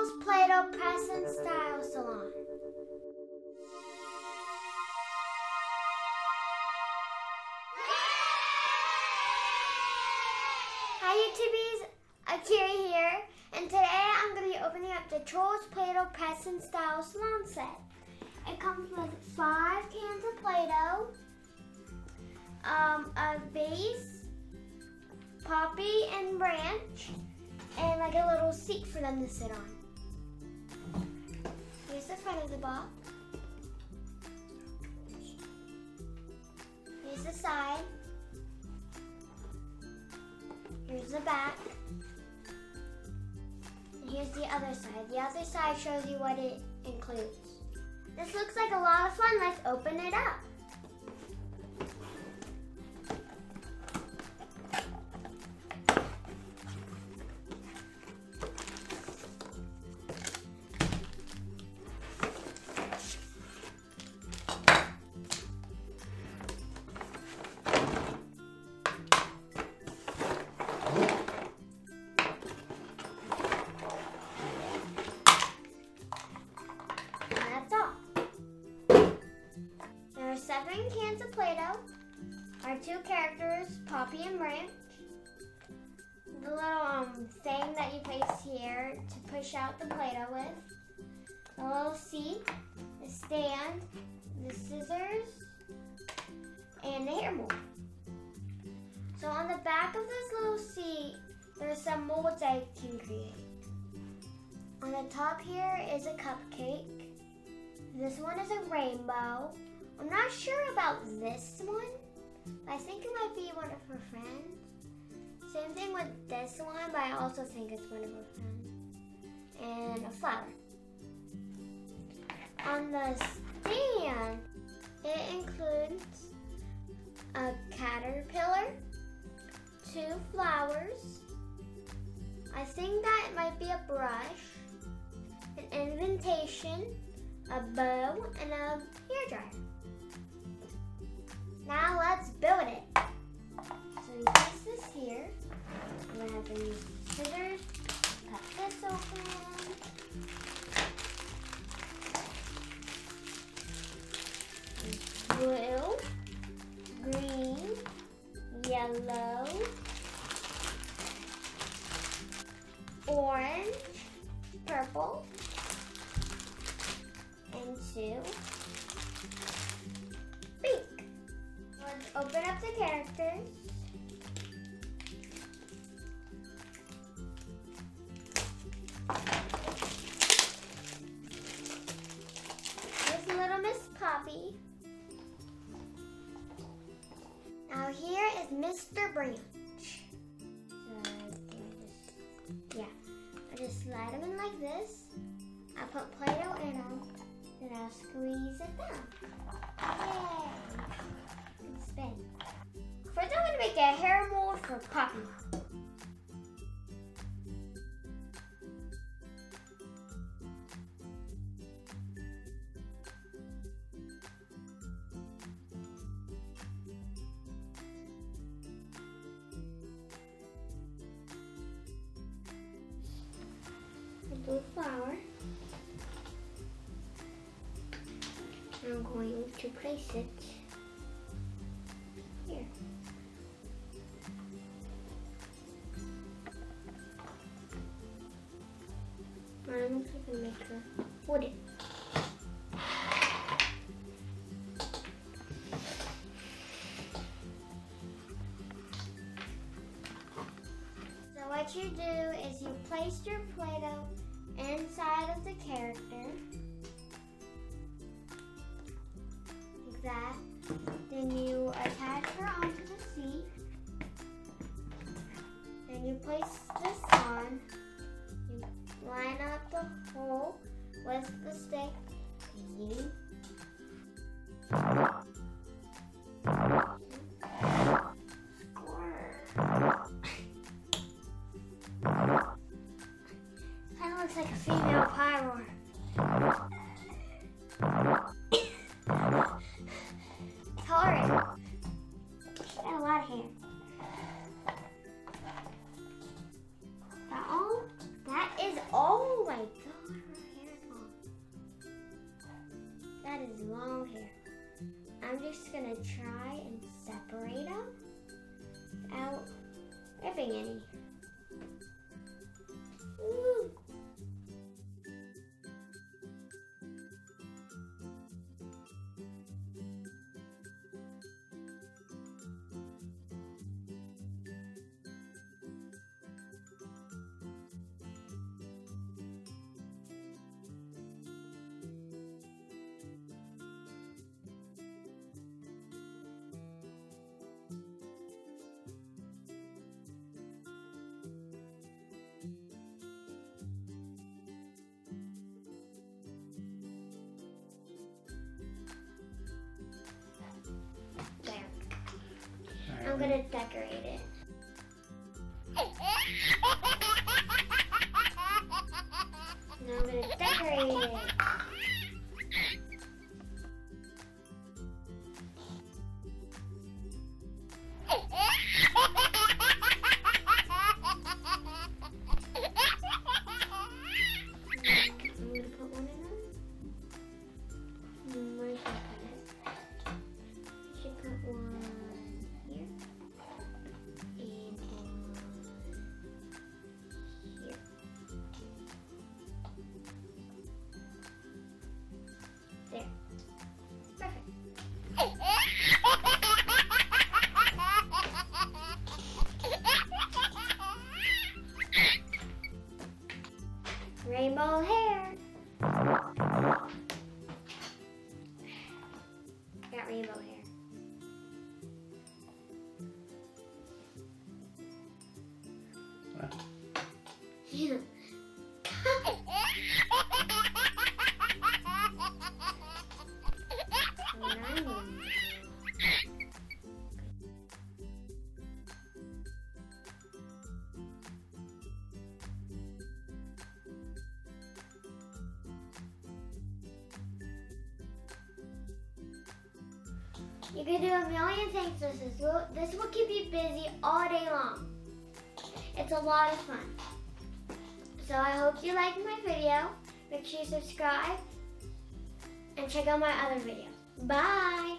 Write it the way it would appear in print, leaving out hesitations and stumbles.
Supergirls Play-Doh Press and Style Salon. Hi YouTubies, Akira here, and today I'm going to be opening up the Trolls Play-Doh Press and Style Salon set. It comes with 5 cans of Play-Doh, a vase, poppy and branch, and like a little seat for them to sit on. Here's the front of the box. Here's the side. Here's the back. And here's the other side. The other side shows you what it includes. This looks like a lot of fun. Let's open it up. There are 7 cans of Play-Doh. Our 2 characters, Poppy and Branch. The little thing that you place here to push out the Play-Doh with. A little seat, a stand, the scissors, and the hair mold. So on the back of this little seat, there's some molds I can create. On the top here is a cupcake. This one is a rainbow. I'm not sure about this one. I think it might be one of her friends. Same thing with this one, but I also think it's one of her friends. And a flower. On the stand, it includes a caterpillar, 2 flowers. I think that it might be a brush, an indentation, a bow, and a hairdryer. Now let's build it. So you place this here. I'm gonna have to use scissors, cut this open. Blue, green, yellow, orange, purple, and 2 pink. Let's open up the characters. Here's little Miss Poppy. Now here is Mr. Branch. So I just slide them in like this. I put Play-Doh in them, then I'll squeeze it down. Yay! Spin. First I'm going to make a hair mold for Poppy. A blue flower. I'm going to place it here. I'm going to make her wooden. So what you do is you place your Play-Doh inside of the character. Like that. Then you attach her onto the seat. Then you place this on. You line up the hole with the stick. You kind of looks like a female pyro. Color it. She's got a lot of hair. That is, oh my god. just gonna try and separate them without ripping any. Ooh. I'm gonna decorate it. Now I'm gonna decorate it. Rainbow hair. Got rainbow hair. What? Yeah. You can do a million things. This will keep you busy all day long. It's a lot of fun. So I hope you liked my video. Make sure you subscribe and check out my other videos. Bye!